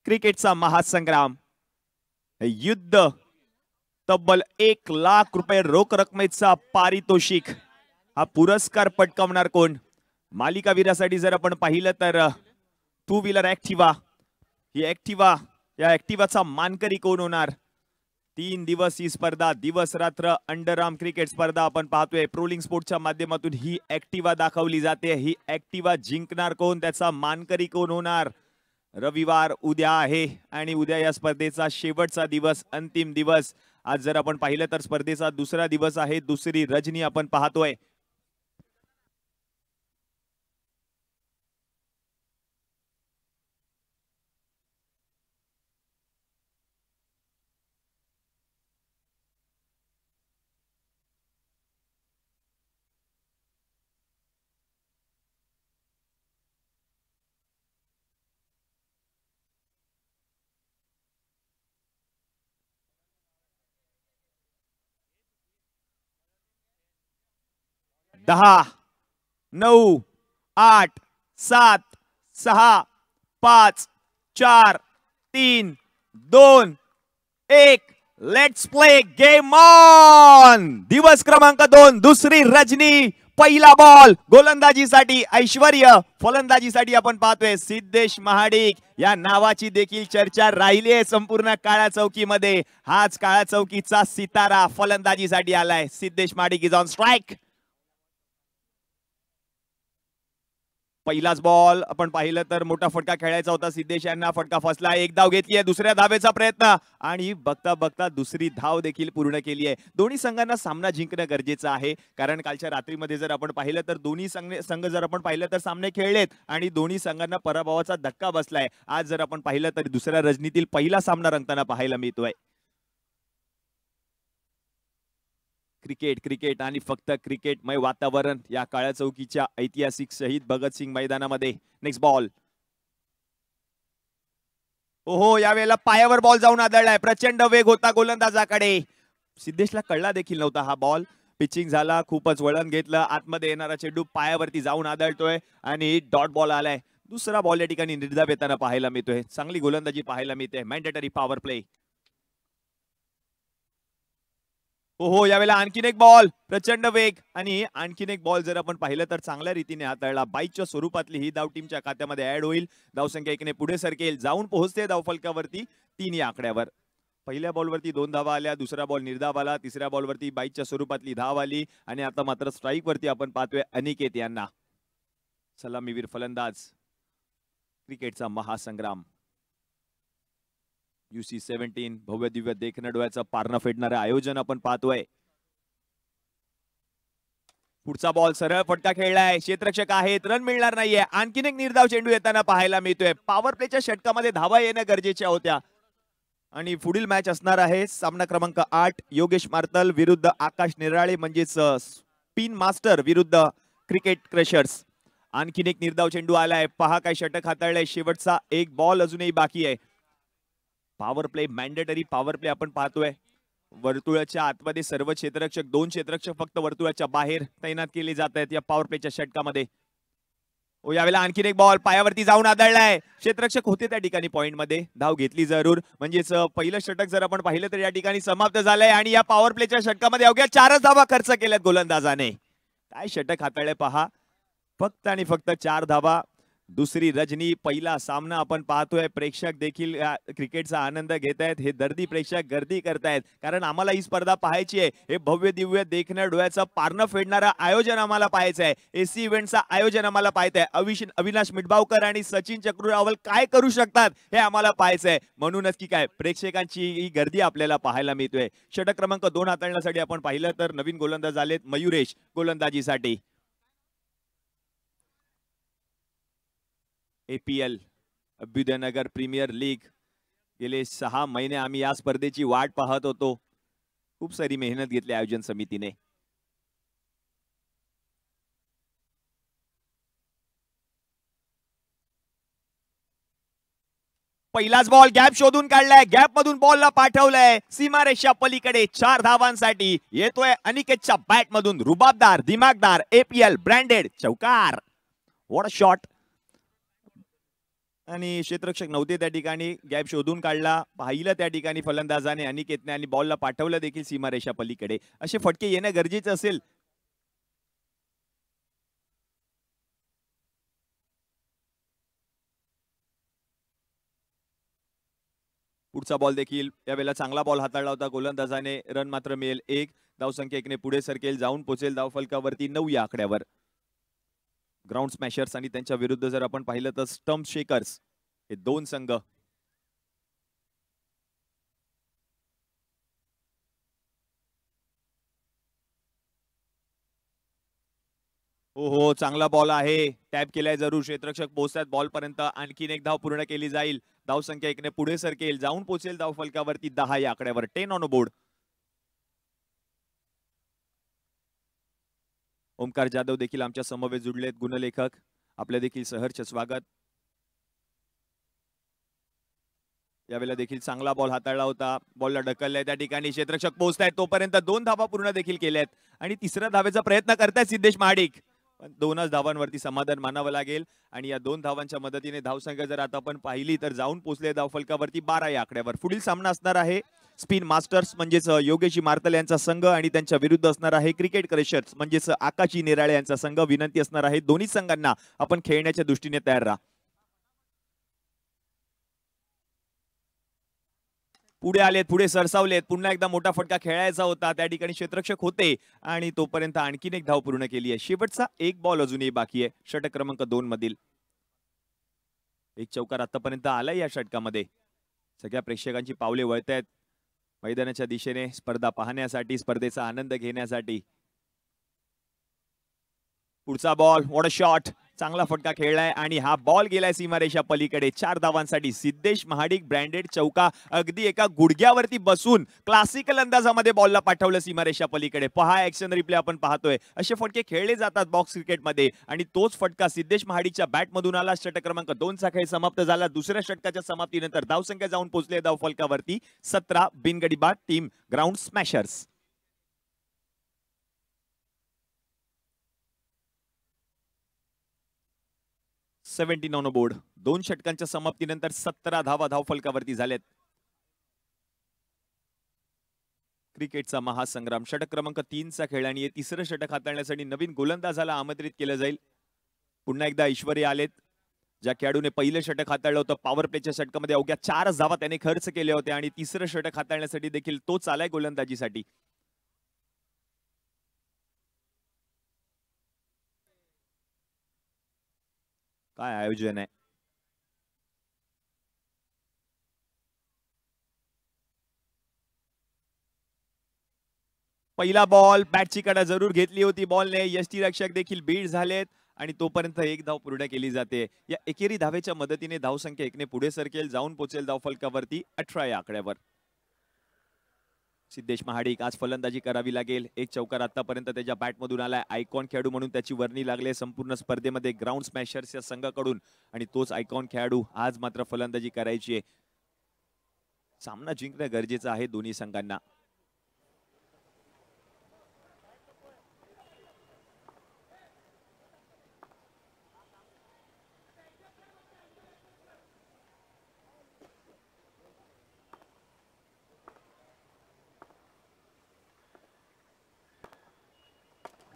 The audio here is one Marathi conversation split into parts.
क्रिकेटचा महासंग्राम युद्ध तब्बल 1,00,000 रुपये रोख रकमेचा पारितोषिक हा पुरस्कार पटकावणार कोण? मालिकावीरासाठी जर आपण पाहिलं तर टू व्हीलर ऍक्टिवा ही या ऍक्टिवाचा मानकरी कोण होणार? 3 दिवस ही स्पर्धा दिवस रात्र अंडरआर्म क्रिकेट स्पर्धा आपण पाहतोय प्रोलिंग स्पोर्टच्या माध्यमातून ही ऍक्टिवा दाखवली जाते। ही ऍक्टिवा जिंकणार कोण? त्याचा मानकरी कोण होणार? रविवार उद्या आहे आणि उद्या या स्पर्धेचा शेवटचा दिवस अंतिम दिवस। आज जर आपण पाहिलं तर स्पर्धेचा दुसरा दिवस आहे, दुसरी रजनी आपण पाहतोय। दहा 9 8 7 6 5 4 3 2 1 लेट्स प्ले गेम ऑन। दिवस क्रमांक 2 दुसरी रजनी। पहिला बॉल गोलंदाजीसाठी ऐश्वर्य, फलंदाजीसाठी आपण पाहतोय सिद्धेश महाडिक। या नावाची देखील चर्चा राहिली आहे संपूर्ण काळ्या चौकीमध्ये। हाच काळ्या चौकीचा सितारा फलंदाजीसाठी आलाय। Siddhesh Mahadik is on strike. पहिलाच बॉल आपण पाहिलं तर मोठा फटका खेळायचा होता सिद्धेश यांना, फटका फसला। एक धाव घेतली आहे, दुसऱ्या धावेचा प्रयत्न आणि बघता बघता दुसरी धाव देखील पूर्ण केली आहे। दोन्ही संघांना सामना जिंकणं गरजेचं आहे, कारण कालच्या रात्रीमध्ये जर आपण पाहिलं तर दोन्ही संघ जर आपण पाहिलं तर सामने खेळलेत आणि दोन्ही संघांना पराभवाचा धक्का बसलाय। आज जर आपण पाहिलं तर दुसऱ्या रजनीतील पहिला सामना रंगताना पाहायला मिळतोय। क्रिकेट आणि फक्त क्रिकेटमय वातावरण या काळ्या चौकीच्या ऐतिहासिक शहीद भगतसिंग मैदानामध्ये। नेक्स्ट बॉल, ओहो यावेळेला पायावर बॉल जाऊन आदळलाय। प्रचंड वेग होता गोलंदाजाकडे, सिद्धेशला कळला देखील नव्हता हा बॉल। पिचिंग झाला, खूपच वळण घेतलं, आतमध्ये येणारा चेंडू पायावरती जाऊन आदळतोय आणि डॉट बॉल आलाय। दुसरा बॉल या ठिकाणी निर्धाव येताना पाहायला मिळतोय। चांगली गोलंदाजी पाहायला मिळते। Mandatory power play. ओहो यावेळेला आणखीन एक बॉल, प्रचंड वेग आणि आणखीन एक बॉल जर आपण पाहिलं तर चांगल्या रीतीने हाताळला। बाईच्या स्वरूपातली ही धाव टीमच्या खात्यामध्ये ऍड होईल। धावसंख्या 1 ने पुढे सरकेल, जाऊन पोहोचते धावफलकावरती 3 या आकड्यावर। पहिल्या बॉलवरती 2 धावा आल्या, दुसरा बॉल निर्धाव आला, तिसऱ्या बॉलवरती बाईच्या स्वरूपातली धाव आली आणि आता मात्र स्ट्राईक वरती आपण पाहतोय अनिकेत यांना। सलामीवीर फलंदाज, क्रिकेटचा महासंग्राम UC-17 भव्य दिव्य देखणं डोळ्याचं पारणं फेडणारं आयोजन आपण पाहतोय। पुढचा बॉल सरळ फटका खेळलाय, क्षेत्ररक्षक आहेत, रन मिळणार नाहीये। आणखीन एक निर्धाव चेंडू येताना पाहायला मिळतोय। पॉवर प्लेच्या षटकामध्ये धावा येणं गरजेच्या होत्या आणि पुढील मॅच असणार आहे सामना क्रमांक 8 योगेश मार्तल विरुद्ध आकाश निराळे, म्हणजेच स्पिन मास्टर विरुद्ध क्रिकेट क्रशर्स। आणखीन एक निर्धाव चेंडू आलाय, पहा काय षटक हाताळलंय। शेवटचा एक बॉल अजूनही बाकी आहे। Power play, mandatory power play आपण पाहतोय। वर्तुळाच्या आतमध्ये सर्व क्षेत्ररक्षक, 2 क्षेत्ररक्षक फक्त वर्तुळाच्या बाहेर तैनात केले जात आहेत या पॉवर प्लेच्या षटकामध्ये। ओ यावेळेला आणखीन एक बॉल पायावरती जाऊन आदळलाय, क्षेत्ररक्षक होते त्या ठिकाणी पॉइंट मध्ये, धाव घेतली जरूर। म्हणजेच पहिलं षटक जर आपण पाहिलं तर या ठिकाणी समाप्त झालंय आणि या पॉवर प्लेच्या षटकामध्ये अवघ्या 4च धावा खर्च केल्यात गोलंदाजाने। काय षटक हाताळले पहा, फक्त आणि फक्त 4 धावा। दुसरी रजनी, पहिला सामना आपण पाहतोय। प्रेक्षक देखील क्रिकेटचा आनंद घेत आहेत। हे दर्दी प्रेक्षक गर्दी करतायत, कारण आम्हाला ही स्पर्धा पाहायची आहे। हे भव्य दिव्य देखणं डोळ्याचं पारणं फेडणारं आयोजन आम्हाला पाहायचं आहे। एसी इव्हेंटचा आयोजन आम्हाला पाहायचं आहे। अविनाश मिठबावकर आणि सचिन चक्रुरावल काय करू शकतात हे आम्हाला पाहायचं आहे। म्हणूनच की काय प्रेक्षकांची ही गर्दी आपल्याला पाहायला मिळतोय। षटक क्रमांक 2 हाताळण्यासाठी आपण पाहिलं तर नवीन गोलंदाज आलेत मयुरेश गोलंदाजीसाठी। APL अभ्युदयनगर प्रीमियर लीग, गेले 6 महिने आम्ही या स्पर्धेची वाट पाहत होतो। खूप सारी मेहनत घेतली आयोजन समितीने। पहिलाच बॉल गॅप शोधून काढलाय, गॅप मधून बॉलला पाठवलंय सीमारेषा पलीकडे। 4 धावांसाठी येतोय अनिकेतच्या बॅट मधून रुबाबदार दिमागदार APL ब्रँडेड चौकार। What a shot. आणि क्षेत्ररक्षक नव्हते त्या ठिकाणी, गॅप शोधून काढला, पाहिलं त्या ठिकाणी फलंदाजाने अनिकेतने आणि बॉलला पाठवलं देखील सीमारेषा पलीकडे. असे फटके येणं गरजेचं असेल. पुढचा बॉल देखील यावेळेला चांगला बॉल हाताळला होता गोलंदाजाने. रन मात्र मिळेल 1. धावसंख्या 1ने पुढे सरकेल, जाऊन पोहोचेल धावफलकावरती 9 या आकड्यावर. ग्राउंड स्मॅशर्स आणि त्यांच्या विरुद्ध जर आपण पाहिलं तर स्टंप शेकर्स हे दोन संघ. हो चांगला बॉल आहे, टॅप केलाय जरूर. क्षेत्ररक्षक पोहोचतात बॉल पर्यंत. आणखीन एक धाव पूर्ण केली जाईल. धावसंख्या 1ने पुढे सरकेल, जाऊन पोहोचेल धावफलकावरती 10 या आकड्यावर. 10 ऑन बोर्ड. ओमकार जाधव देखील आमच्या समवेत जुडलेत, गुणलेखक. आपले देखील सहर्ष स्वागत. यावेळेला देखील चांगला बॉल हाताळला होता, बॉलला ढकललाय त्या ठिकाणी. क्षेत्ररक्षक पोहोचतायत तोपर्यंत 2 धावा पूर्ण देखील केल्यात आणि तिसऱ्या धावेचा प्रयत्न करतायत सिद्धेश महाडिक. पण 2च धावांवरती समाधान मानावं लागेल. आणि या 2 धावांच्या मदतीने धावसंख्या जर आता आपण पाहिली तर जाऊन पोहोचले धावफलकावरती 12 या आकड्यावर. पुढील सामना असणार आहे स्पिन मास्टर्स म्हणजेच योगेश मार्तल यांचा संघ आणि त्यांच्या विरुद्ध असणार आहे क्रिकेट क्रशर्स म्हणजेच आकाशी निराळे यांचा संघ. विनंती असणार आहे दोन्ही संघांना आपण खेळण्याच्या दृष्टीने तयार राहा. पुढे आलेत, पुढे सरसावलेत. पुन्हा एकदा मोठा फटका खेळायचा होता, त्या ठिकाणी क्षेत्ररक्षक होते आणि तोपर्यंत आणखीन एक धाव पूर्ण केली आहे. शेवटचा एक बॉल अजूनही बाकी आहे षटक क्रमांक 2 मधील. एक चौकार आतापर्यंत आलाय या षटकामध्ये. सगळ्या प्रेक्षकांची पावले वळतायत मैदानाच्या दिशेने स्पर्धा पाहण्यासाठी, स्पर्धेचा आनंद घेण्यासाठी. पुढचा बॉल, व्हॉट अ शॉट. चांगला फटका खेळलाय आणि हा बॉल गेलाय सीमारेषा पलीकडे. 4 धावांसाठी सिद्धेश महाडिक ब्रँडेड चौका. अगदी एका गुडघ्यावरती बसून क्लासिकल अंदाजामध्ये बॉलला पाठवलं सीमारेषा पलीकडे. पहा ऍक्शन रिप्ले आपण पाहतोय. असे फटके खेळले जातात बॉक्स क्रिकेटमध्ये आणि तोच फटका सिद्धेश महाडिकच्या बॅट मधून आला. षटक क्रमांक 2 चा खेळ समाप्त झाला. दुसऱ्या षटकाच्या समाप्तीनंतर धावसंख्या जाऊन पोहोचले धावफलकावरती 17. बिनगडी बाद team ground Smashers. 17 on board. 2 षटकांच्या समाप्तीनंतर 17 धावा धावफलकावरती झाल्यात. क्रिकेटचा महासंग्राम. षटक क्रमांक 3 चा खेळ आणि तिसरं षटक हाताळण्यासाठी नवीन गोलंदाजाला आमंत्रित केलं जाईल. पुन्हा एकदा ईश्वरी आलेत. ज्या खेळाडूने पहिलं षटक हाताळलं होतं पॉवर प्लेच्या षटकामध्ये अवघ्या 4 धावा त्याने खर्च केले होते आणि तिसरं षटक हाताळण्यासाठी देखील तोच आलाय गोलंदाजीसाठी. काय आयोजन आहे. पहिला बॉल बॅटची कडा जरूर घेतली होती बॉलने. यष्टीरक्षक देखील बीट झालेत आणि तोपर्यंत एक धाव पूर्ण केली जाते. या एकेरी धावेच्या मदतीने धावसंख्या 1ने पुढे सरकेल, जाऊन पोहोचेल धावफलकावरती 18 या आकड्यावर. सिद्धेश महाडिक आज फलंदाजी करावी लागेल. एक चौकार आतापर्यंत त्याच्या बॅटमधून आलाय. आयकॉन खेळाडू म्हणून त्याची वर्णी लागली संपूर्ण स्पर्धेमध्ये ग्राउंड स्मॅशर्स या संघाकडून आणि तोच आयकॉन खेळाडू आज मात्र फलंदाजी करायची आहे. सामना जिंकणं गरजेचं आहे दोन्ही संघांना.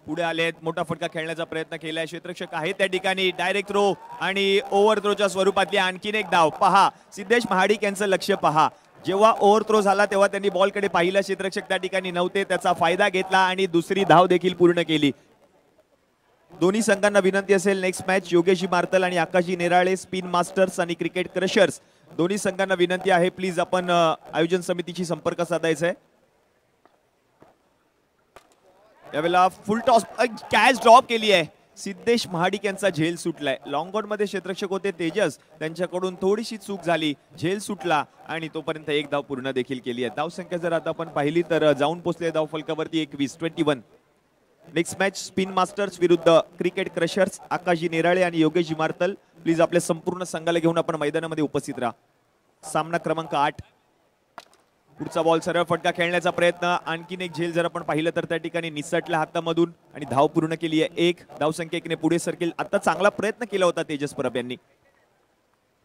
पुढे आलेत, मोठा फटका खेळण्याचा प्रयत्न केलाय. क्षेत्ररक्षक आहे त्या ठिकाणी. डायरेक्ट थ्रो आणि ओव्हर थ्रोच्या स्वरूपातली आणखीन एक धाव. पहा सिद्धेश महाडिक यांचं लक्ष पहा. जेव्हा ओव्हर थ्रो झाला तेव्हा त्यांनी बॉलकडे पाहिलं. क्षेत्ररक्षक त्या ठिकाणी नव्हते, त्याचा फायदा घेतला आणि दुसरी धाव देखील पूर्ण केली. दोन्ही संघांना विनंती असेल नेक्स्ट मॅच योगेश मार्तल आणि आकाशी निराळे स्पिन मास्टर्स आणि क्रिकेट क्रशर्स दोन्ही संघांना विनंती आहे प्लीज आपण आयोजन समितीशी संपर्क साधायचा आहे. यावेळेला फुल टॉस कॅच ड्रॉप केली आहे. सिद्धेश महाडिक यांचा झेल सुटलाय. लॉंग ऑन मध्ये क्षेत्ररक्षक होते तेजस, त्यांच्याकडून थोडीशी चूक झाली, झेल सुटला आणि तोपर्यंत एक धाव पूर्ण देखील केली आहे. धावसंख्या जर आता आपण पाहिली तर जाऊन पोहोचले धावफलकावरती 21. नेक्स्ट मॅच स्पिन मास्टर्स विरुद्ध क्रिकेट क्रशर्स. आकाशी निराळे आणि योगेश मार्तल प्लीज आपल्या संपूर्ण संघाला घेऊन आपण मैदानामध्ये उपस्थित राहा. सामना क्रमांक 8. पुढचा बॉल सरळ फटका खेळण्याचा प्रयत्न. आणखीन एक झेल जर आपण पाहिलं तर त्या ठिकाणी निसटल्या हातामधून आणि धाव पूर्ण केली आहे. एक धावसंख्या 1ने पुढे सरकेल. आता चांगला प्रयत्न केला होता तेजस परब यांनी.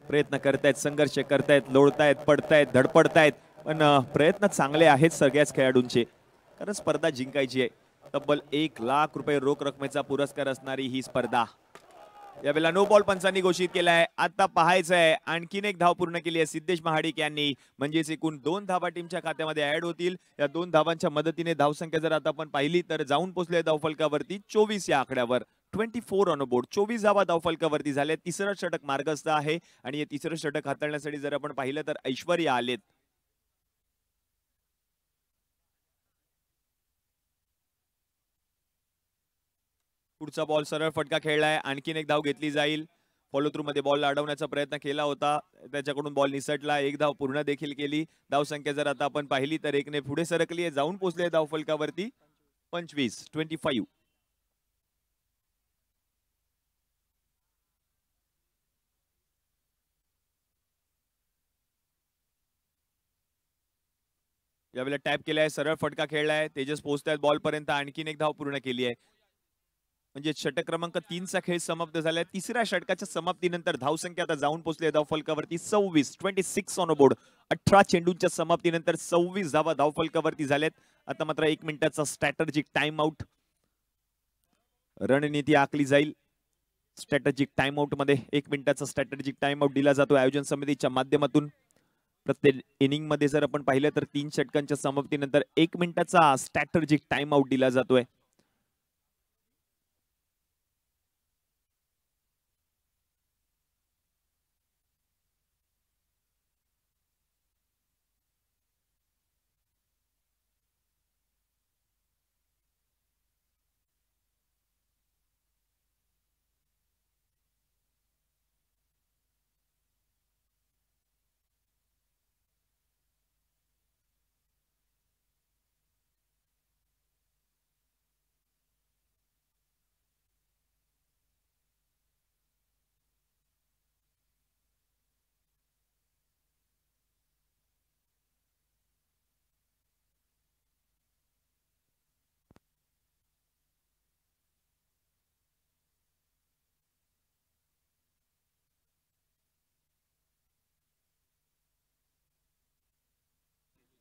प्रयत्न करतायत, संघर्ष करतायत, लोळतायत, पडतायत, धडपडतायत, पण प्रयत्न चांगले आहेत सगळ्याच खेळाडूंचे, कारण स्पर्धा जिंकायची आहे. तब्बल 1,00,000 रुपये रोख रकमेचा पुरस्कार असणारी ही स्पर्धा. यावेळेला नो बॉल पंचांनी घोषित केलाय. आता पाहायचंय आणखीन एक धाव पूर्ण केली आहे सिद्धेश महाडिक यांनी, म्हणजेच एकूण 2 धावा टीमच्या खात्यामध्ये ऍड होतील. या 2 धावांच्या मदतीने धावसंख्या जर आता आपण पाहिली तर जाऊन पोहोचले धावफलकावरती 24 या आकड्यावर. 24 ऑन बोर्ड, 24 धावा धावफलकावरती झाले. तिसरं षटक मार्गस्थ आहे आणि हे तिसरं षटक हाताळण्यासाठी जर आपण पाहिलं तर ऐश्वर्या आलेत. पुढचा बॉल सरळ फटका खेळलाय. आणखीन एक धाव घेतली जाईल. फॉलो थ्रू मध्ये बॉल अडवण्याचा प्रयत्न केला होता, त्याच्याकडून बॉल निसटला. एक धाव पूर्ण देखील केली. धावसंख्या जर आता आपण पाहिली तर एकने पुढे सरकली आहे, जाऊन पोहोचले धावफलकावरती 25. यावेळेला टॅप केलाय, सरळ फटका खेळलाय. तेजस पोहोचतायत बॉल पर्यंत. आणखीन एक धाव पूर्ण केली आहे, म्हणजे षटक क्रमांक 3चा खेळ समाप्त झालाय. तिसऱ्या षटकाच्या समाप्तीनंतर धावसंख्या आता जाऊन पोहोचली धावफलकावरती 26 ऑन बोर्ड. 18 चेंडूंच्या समाप्तीनंतर 26 धावा धावफलकावरती झाल्यात. आता मात्र 1 मिनिटाचा स्ट्रॅटेजिक टाइम आउट, रणनीती आखली जाईल. स्ट्रॅटेजिक टाइम आउट मध्ये 1 मिनिटाचा स्ट्रॅटेजिक टाइम आउट दिला जातो आयोजन समितीच्या माध्यमातून. प्रत्येक इनिंग मध्ये जर आपण पाहिलं तर 3 षटकांच्या समाप्तीनंतर 1 मिनिटाचा स्ट्रॅटेजिक टाइम आउट दिला जातोय.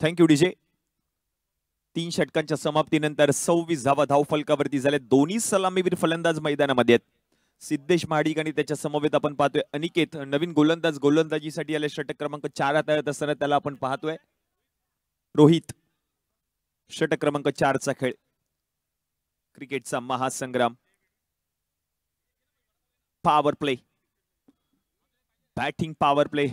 Thank you DJ. 3 षटकांच्या समाप्तीनंतर 26 धावा धावफलकावरती झाले. दोन्ही सलामीवीर फलंदाज मैदानामध्ये आहेत. सिद्धेश महाडिक आणि त्याच्या समवेत आपण पाहतोय अनिकेत, नवीन गोलंदाज, गोलंदाजीसाठी आले. षटक क्रमांक 4 हाताळत असताना त्याला आपण पाहतोय. रोहित, षटक क्रमांक 4चा खेळ. क्रिकेटचा महासंग्राम. Power play, batting power play.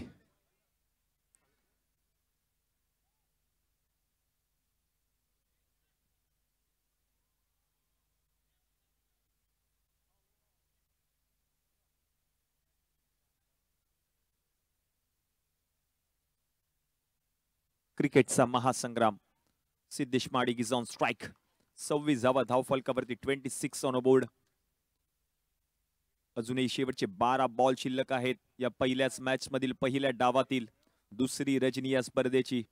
क्रिकेटचा महासंग्राम. Siddhesh Mahadik is on strike. 26 धावा धावफलकावरती, 26 ऑन बोर्ड. अजूनही शेवटचे 12 बॉल शिल्लक आहेत या पहिल्याच मॅच मधील पहिल्या डावातील. दुसरी रजनी या स्पर्धेची.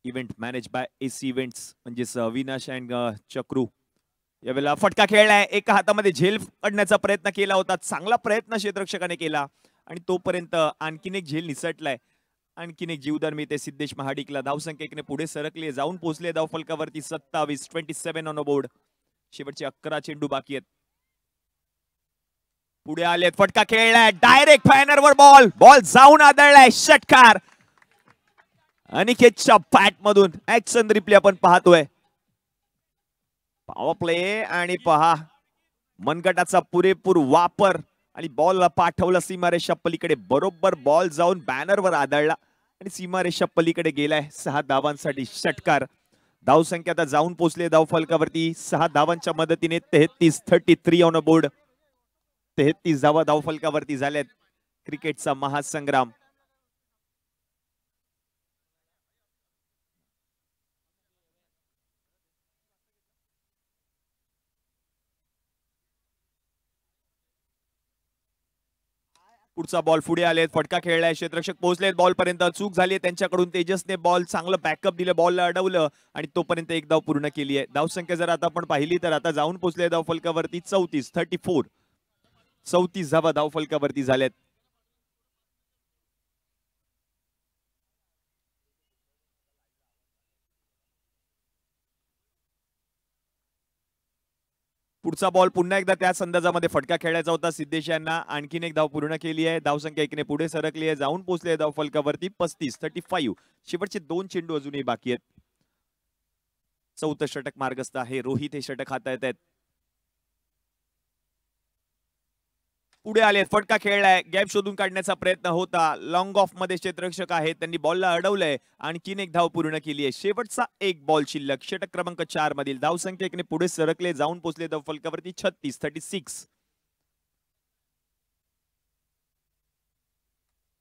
Event manage by AC events, म्हणजेच अविनाश अँड चक्रू. यावेळेला फटका खेळलाय. एका हातामध्ये झेल पडण्याचा प्रयत्न केला होता. चांगला प्रयत्न क्षेत्ररक्षकाने केला आणि तोपर्यंत आणखीन एक झेल निसटलाय. आणखीन एक जीवदान मिळते सिद्धेश महाडिकला. धावसंख्या एकने पुढे सरकले, जाऊन पोहोचले धावफलकावरती 27 ऑन बोर्ड. शेवटचे 11 चेंडू बाकी आहेत. पुढे आलेत, फटका खेळलाय. डायरेक्ट फायनरवर बॉल जाऊन आदळलाय. षटकार अनिकेतच्या बॅट मधून. ऍक्शन रिप्ले आपण पाहतोय. पॉवर प्ले आणि पहा मनगटाचा पुरेपूर वापर आणि बॉल पाठवला सीमारेषा पलीकडे. बरोबर बॉल जाऊन बॅनरवर आदळला आणि सीमारेषा पलीकडे गेलाय. 6 धावांसाठी षटकार. धावसंख्या आता जाऊन पोहोचले धावफलकावरती 6 धावांच्या मदतीने 33 ऑन बोर्ड. 33 धावा धावफलकावरती झाल्यात. क्रिकेटचा महासंग्राम. पुढचा बॉल पुढे आले, फटका खेळलाय. क्षेत्ररक्षक पोहोचलेत बॉल पर्यंत. चूक झाली त्यांच्याकडून. तेजसने बॉल चांगलं बॅकअप दिलं, बॉलला अडवलं आणि तोपर्यंत एक धाव पूर्ण केली आहे. धावसंख्या जर आता आपण पाहिली तर आता जाऊन पोहोचले धावफलकावरती 34. 34 धावा धावफलकावरती झाल्यात. पुढचा बॉल पुन्हा एकदा त्याच अंदाजामध्ये फटका खेळायचा होता. सिद्धेश यांना आणखीन एक धाव पूर्ण केली आहे. धावसंख्या 1 ने पुढे सरकली आहे. जाऊन पोहोचले धाव फलकावरती 35. शेवटचे 2 चेंडू अजूनही बाकी आहेत. चौथं षटक मार्गस्थ आहे. रोहित हे षटक हाताळत आहेत. पुढे आले, फटका खेळलाय. गॅप शोधून काढण्याचा प्रयत्न होता. लॉंग ऑफ मध्ये क्षेत्ररक्षक आहेत, त्यांनी बॉलला अडवलंय. आणखीन एक धाव पूर्ण केली आहे. शेवटचा एक बॉल शिल्लक. षटक क्रमांक 4 मधील धावसंख्या 1 ने पुढे सरकले. जाऊन पोहोचले धाव फलकावरती 36.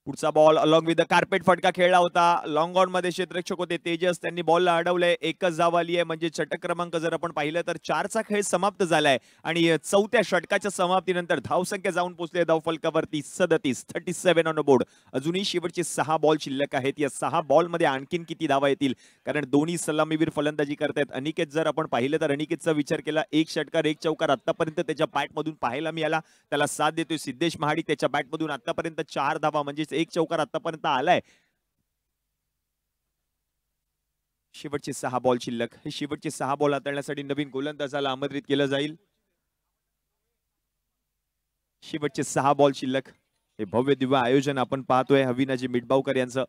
पुढचा ball along with the carpet फटका खेळला होता. लॉंग ऑन मध्ये क्षेत्ररक्षक होते तेजस, त्यांनी बॉलला अडवलंय. एकच धाव आली आहे. म्हणजे षटक क्रमांक जर आपण पाहिलं तर 4चा खेळ समाप्त झालाय आणि चौथ्या षटकाच्या समाप्तीनंतर धावसंख्या जाऊन पोहोचले धाव फलकावरती 37 ऑन बोर्ड. अजूनही शेवटचे 6 बॉल शिल्लक आहेत. या 6 बॉल मध्ये आणखीन किती धावा येतील, कारण दोन्ही सलामीवीर फलंदाजी करतायत. अनिकेत जर आपण पाहिलं तर अनिकेतचा विचार केला, एक षटकार एक चौकार आतापर्यंत त्याच्या बॅटमधून पाहायला मिळाला. त्याला साथ देतोय सिद्धेश महाडिक. त्याच्या बॅटमधून आतापर्यंत 4 धावा म्हणजे एक चौकार आतापर्यंत आलाय. शेवटचे 6 बॉल शिल्लक. हे शेवटचे 6 बॉल हाताळण्यासाठी नवीन गोलंदाजाला आमंत्रित केलं जाईल. शेवटचे 6 बॉल शिल्लक. हे भव्य दिव्य आयोजन आपण पाहतोय अविनाजी मिटबावकर यांचं.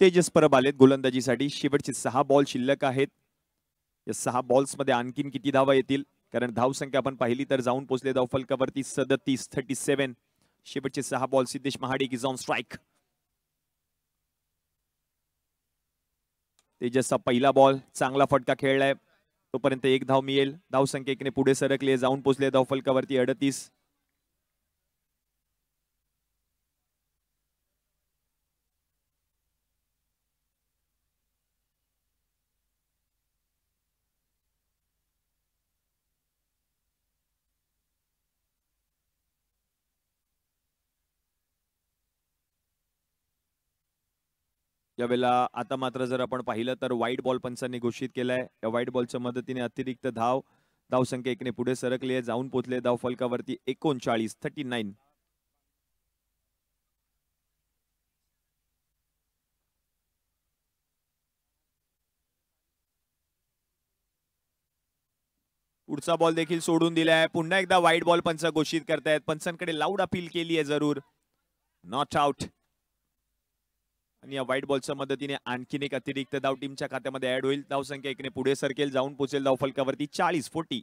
तेजस परब आलेत गोलंदाजीसाठी. शेवटचे 6 बॉल शिल्लक आहेत. या 6 बॉल्स मध्ये आणखीन किती धावा येतील, कारण धावसंख्या आपण पाहिली तर जाऊन पोहोचले धाव फलकावरती 37. शेवटचे 6 ball. Siddhesh Mahadik is on strike. तेजसचा पहिला बॉल चांगला फटका खेळलाय. तोपर्यंत एक धाव मिळेल. धावसंख्या 1 ने पुढे सरकले. जाऊन पोहोचले धाव फलकावरती 38. यावेळेला आता मात्र जर आपण पाहिलं तर व्हाईट बॉल पंचांनी घोषित केलाय. या व्हाईट बॉलच्या मदतीने अतिरिक्त धावसंख्या 1 ने पुढे सरकली आहे. जाऊन पोहोचले धाव फलकावरती 39. पुढचा बॉल देखील सोडून दिलाय. पुन्हा एकदा व्हाईट बॉल पंच घोषित करतायत. पंचांकडे लाऊड अपील केली आहे जरूर. Not out. आणि या व्हाईट बॉलच्या मदतीने आणखीन एक अतिरिक्त धाव टीमच्या खात्यामध्ये ऍड होईल. धावसंख्या 1 ने पुढे सरकेल. जाऊन पोहोचेल धाव फलकावरती 40.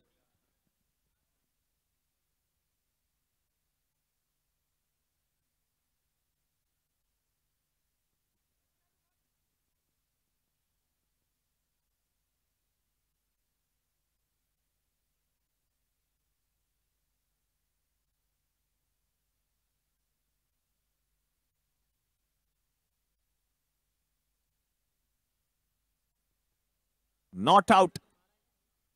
नॉट आउट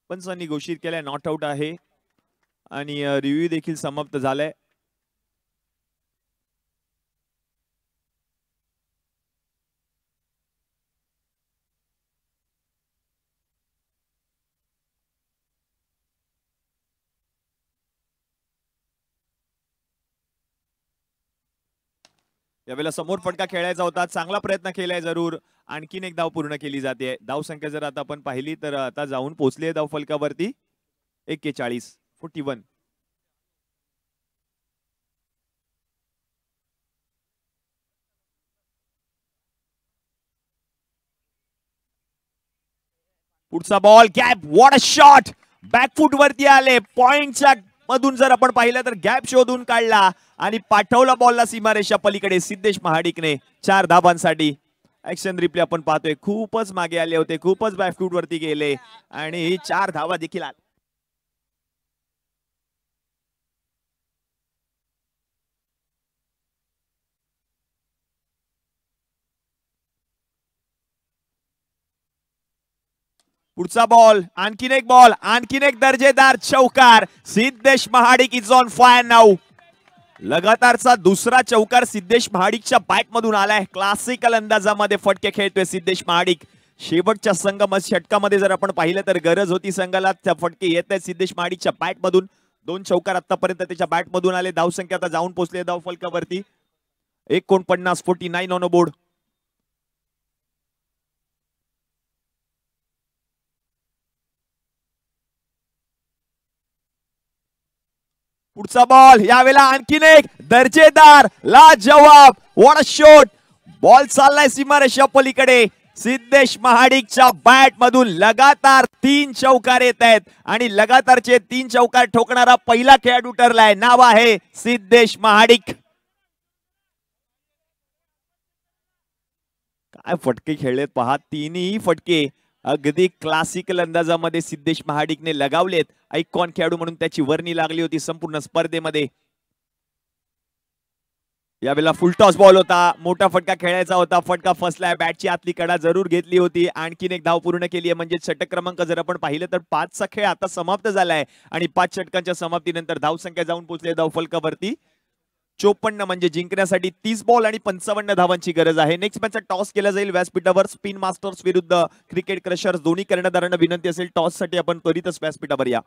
पंचांनी घोषित केलाय. नॉट आउट आहे आणि रिव्ह्यू देखील समाप्त झालाय. यावेळेला समोर फटका खेळायचा होता. चांगला प्रयत्न केलाय जरूर. आणखीन एक धाव पूर्ण केली जाते. धाव संख्या जर आता आपण पाहिली तर आता जाऊन पोहोचली धाव फलकावरती 41. पुढचा ball gap. What a shot. Back foot वरती आले. पॉइंटच्या मधून जर आपण पाहिलं तर गॅप शोधून काढला आणि पाठवला बॉलला सीमारेषा पलीकडे. सिद्धेश महाडिकने 4 धाबांसाठी. ऍक्शन रिप्ले आपण पाहतोय. खूपच मागे आले होते, खूपच बॅकफुट वरती गेले आणि 4 धावा देखील आल्या. पुढचा बॉल, आणखीन एक बॉल, आणखीन एक दर्जेदार चौकार. Siddhesh Mahadik is on fire now. लगातारचा दुसरा चौकार सिद्धेश महाडिकच्या बॅट मधून आलाय. क्लासिकल अंदाजामध्ये फटके खेळतोय सिद्धेश महाडिक. शेवटच्या षटकामध्ये जर आपण पाहिलं तर गरज होती संघाला, त्या फटके येत आहेत सिद्धेश महाडिकच्या बॅट मधून. 2 चौकार आतापर्यंत त्याच्या बॅट मधून आले. धावसंख्या आता जाऊन पोहोचले धाव फलकावरती 49 49 ऑन बोर्ड. पुढचा बॉल, यावेळेला आणखीन एक दर्जेदार लाजवाब. What a shot. बॉल चाललाय सीमारेषा पलीकडे. सिद्धेश महाडिकच्या बॅट मधून लगातार 3 चौकार येत आहेत आणि लगातारचे 3 चौकार ठोकणारा पहिला खेळाडू ठरलाय. नाव आहे सिद्धेश महाडिक. काय फटके खेळलेत पहा. 3ही फटके अगदी क्लासिकल अंदाजामध्ये सिद्धेश महाडिकने लगावलेत. आयकॉन खेळाडू म्हणून त्याची वर्णी लागली होती संपूर्ण स्पर्धेमध्ये. यावेळेला फुल टॉस बॉल होता. मोठा फटका खेळायचा होता. फटका फसलाय. बॅटची आतली कडा जरूर घेतली होती. आणखीन एक धाव पूर्ण केली आहे. म्हणजे षटक क्रमांक जर आपण पाहिलं तर 5चा खेळ आता समाप्त झालाय आणि 5 षटकांच्या समाप्तीनंतर धावसंख्या जाऊन पोहोचली धाव फलकावरती 54. म्हणजे जिंकण्यासाठी 30 बॉल आणि 55 धावांची गरज आहे. नेक्स्ट मॅचचा टॉस केला जाईल व्यासपीठावर. स्पिन मास्टर्स विरुद्ध क्रिकेट क्रशर्स. दोन्ही कर्णधारांना विनंती असेल टॉस साठी आपण त्वरितच व्यासपीठावर या.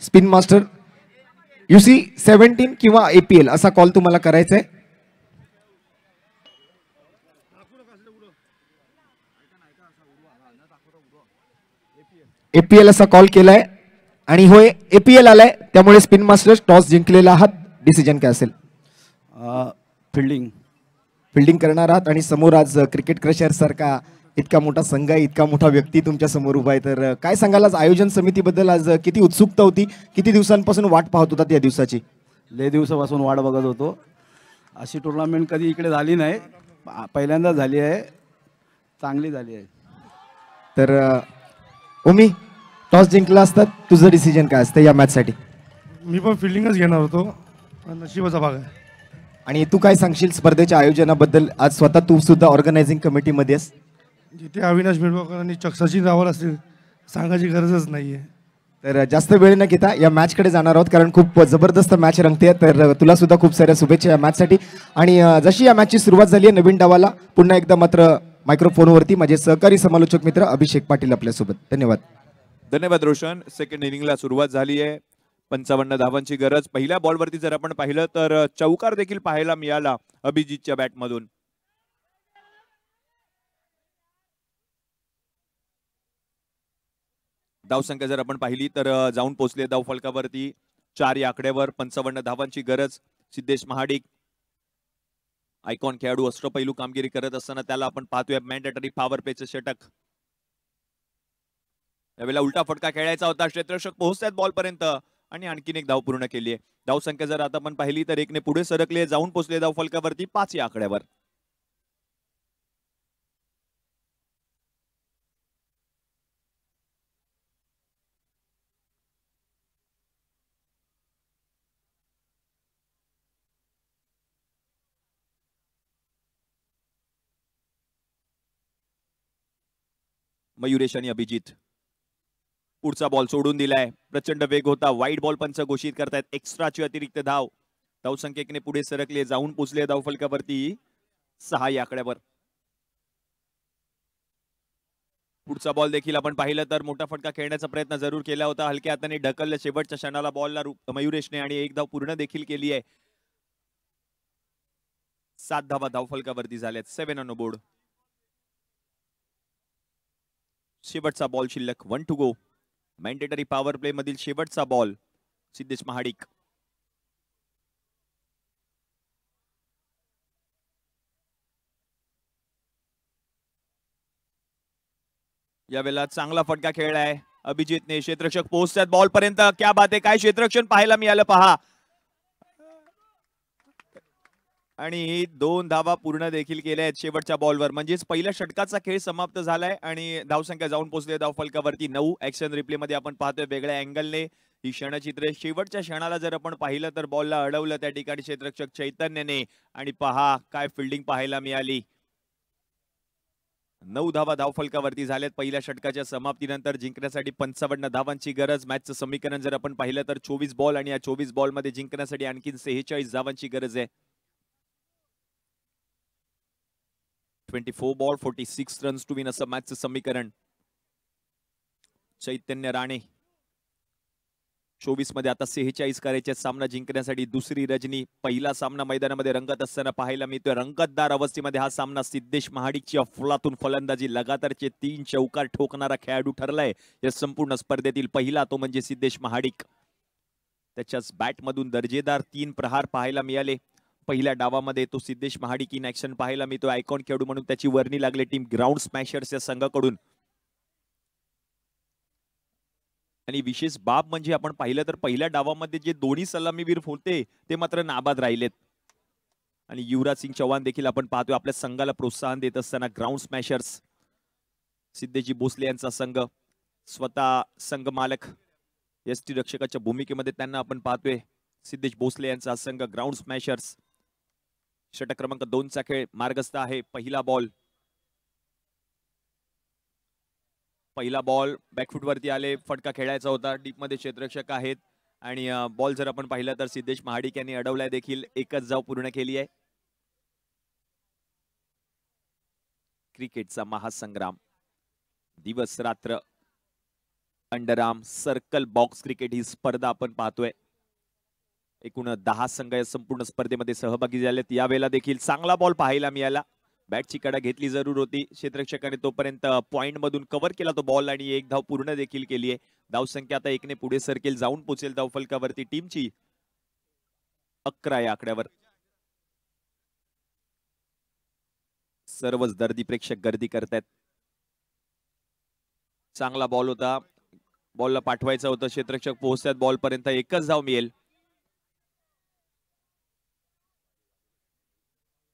स्पिन मास्टर UC 17 किंवा APL असा कॉल तुम्हाला करायचा आहे. APL असा कॉल केलाय आणि होय APL आलाय. त्यामुळे स्पिन मास्टर टॉस जिंकलेला आहात. डिसिजन काय असेल? फिल्डिंग करणार आहात आणि समोर आज क्रिकेट क्रशर सारखा इतका मोठा संघ आहे, इतका मोठा व्यक्ती तुमच्या समोर उभा आहे. तर काय सांगाल आज आयोजन समितीबद्दल? आज किती उत्सुकता होती, किती दिवसांपासून वाट पाहत होता या दिवसाची? लय दिवसापासून वाट बघत होतो. अशी टुर्नामेंट कधी इकडे झाली नाही, पहिल्यांदा झाली आहे. चांगली झाली आहे. तर ओमी, टॉस जिंकला असतात, तुझं डिसिजन काय असतं या मॅचसाठी? मी पण फिल्डिंगच घेणार होतो, नशिबाचा भाग आहे. आणि तू काय सांगशील स्पर्धेच्या आयोजनाबद्दल? आज स्वतः तू सुद्धा ऑर्गनायझिंग कमिटीमध्ये आहेस. जिथे अविनाश मिळवाकर आणि सचिन रावल असतील सांगायची गरजच नाहीये. तर जास्त वेळ न घेता या मॅचकडे जाणार आहोत, कारण खूप जबरदस्त मॅच रंगते. तर तुला सुद्धा खूप साऱ्या शुभेच्छा या मॅचसाठी. आणि जशी या मॅचची सुरुवात झाली आहे नवीन डावाला, पुन्हा एकदा मात्र मायक्रोफोनवरती माझे सहकारी समालोचक मित्र अभिषेक पाटील आपल्यासोबत. धन्यवाद. धन्यवाद रोशन. सेकंड इनिंगला सुरुवात झाली आहे. 55 धावांची गरज. पहिल्या बॉलवरती जर आपण पाहिलं तर चौकार देखील पाहायला मिळाला अभिजितच्या बॅटमधून. धावसंख्या जर आपण पाहिली तर जाऊन पोहोचले धावफलकावरती 4 या आकड्यावर. 55 धावांची गरज. सिद्धेश महाडिक आयकॉन खेळाडू, अष्टपैलू कामगिरी करत असताना त्याला आपण पाहतोय मॅन्डेटरी पॉवर प्लेचं षटक. यावेळेला उलटा फटका खेळायचा होता. क्षेत्ररक्षक पोहोचतात बॉल पर्यंत आणि आणखीन एक धाव पूर्ण केली आहे. धावसंख्या जर आता आपण पाहिली तर 1 ने पुढे सरकले, जाऊन पोहोचले धावफलकावरती 5 या आकड्यावर. मयुरेश आणि अभिजित पुढचा बॉल सोडून दिलाय. प्रचंड वेग होता. वाईट बॉल पंच घोषित करतायत. एक्स्ट्राची अतिरिक्त धाव. धावसंख्येने पुढे सरकले, जाऊन पोचले धावफलकावरती 6 या आकड्यावर. पुढचा बॉल देखील आपण पाहिलं तर मोठा फटका खेळण्याचा प्रयत्न जरूर केला होता. हलक्या हाताने ढकललं शेवटच्या क्षणाला बॉलला मयुरेशने आणि एक धाव पूर्ण देखील केली आहे. 7 धावा धावफलकावरती झाल्यात. 7 ऑन बोर्ड. शेवटचा बॉल शिल्लक. 1 to go. Mandatory power play मधील शेवटचा बॉल. सिद्धेश महाडिक. यावेळेला चांगला फटका खेळलाय अभिजितने. क्षेत्ररक्षक पोहोचतात बॉल पर्यंत. क्या बात आहे, काय क्षेत्ररक्षण पाहायला मिळालं पहा. आणि 2 धावा पूर्ण देखील केल्या आहेत शेवटच्या बॉलवर. म्हणजेच पहिल्या षटकाचा खेळ समाप्त झालाय आणि धावसंख्या जाऊन पोहोचले धावफलकावरती 9. ऍक्शन रिप्ले मध्ये आपण पाहतोय वेगळ्या अँगलने ही क्षणचित्रे. शेवटच्या क्षणाला जर आपण पाहिलं तर बॉलला अडवलं त्या ठिकाणी क्षेत्ररक्षक चैतन्यने. आणि पहा काय फिल्डिंग पाहायला मिळाली. 9 धावा धावफलकावरती झाल्यात पहिल्या षटकाच्या समाप्तीनंतर. जिंकण्यासाठी 55 धावांची गरज. मॅचचं समीकरण जर आपण पाहिलं तर 24 बॉल आणि या 24 बॉल मध्ये जिंकण्यासाठी आणखी 46 धावांची गरज आहे. 24 बॉल 46 रन्स टू विन असं मॅचचं समीकरण. चैतन्य राणे 24 मध्ये आता 46 करायचे सामना जिंकण्यासाठी. दुसरी रजनी. पहिला सामना मैदानामध्ये रंगत असताना पाहायला मिळतोय. रंगतदार अवस्थेमध्ये हा सामना. सिद्धेश महाडिकची अफलातून फलंदाजी. लगातारचे 3 चौकार ठोकणारा खेळाडू ठरलाय या संपूर्ण स्पर्धेतील. पहिला तो म्हणजे सिद्धेश महाडिक. त्याच्याच बॅटमधून दर्जेदार 3 प्रहार पाहायला मिळाले. पहिल्या डावामध्ये तो सिद्धेश महाडिक इन ऍक्शन पाहायला मिळतो. आयकॉन खेळाडू म्हणून त्याची वर्णी लागली टीम ग्राउंड स्मॅशर्स या संघाकडून. आणि विशेष बाब म्हणजे आपण पाहिलं तर पहिल्या डावामध्ये जे दोन्ही सलामीवीर होते ते मात्र नाबाद राहिलेत. आणि युवराज सिंग चौहान देखील आपण पाहतोय आपल्या संघाला प्रोत्साहन देत असताना. ग्राउंड स्मॅशर्स सिद्धेजी भोसले यांचा संघ. स्वतः संघ मालक एसटी रक्षकाच्या भूमिकेमध्ये त्यांना आपण पाहतोय. सिद्धेश भोसले यांचा संघ ग्राउंड स्मॅशर्स. षटक क्रमांक 2 चा खेळ मार्गस्थ आहे. पहिला बॉल बॅकफुट वरती आले. फटका खेळायचा होता. डीप मध्ये क्षेत्ररक्षक आहेत आणि बॉल जर आपण पाहिला तर सिद्धेश महाडिक यांनी अडवलाय देखील. एकच धाव पूर्ण केली आहे. क्रिकेटचा महासंग्राम. दिवस रात्र अंडरआर्म सर्कल बॉक्स क्रिकेट ही स्पर्धा आपण पाहतोय. एकूण 10 संघ या संपूर्ण स्पर्धेमध्ये सहभागी झालेत. यावेळेला देखील चांगला बॉल पाहायला मिळाला. बॅटची कडा घेतली जरूर होती. क्षेत्ररक्षकाने तोपर्यंत पॉइंट मधून कव्हर केला तो बॉल आणि एक धाव पूर्ण देखील केली आहे. धावसंख्या आता 1 ने पुढे सरकेल, जाऊन पोचेल धावफलकावरती टीमची 11 या आकड्यावर. सर्वच दर्दी प्रेक्षक गर्दी करतायत. चांगला बॉल होता. बॉलला पाठवायचा होता. क्षेत्ररक्षक पोहोचतात बॉल पर्यंत. एकच धाव मिळेल.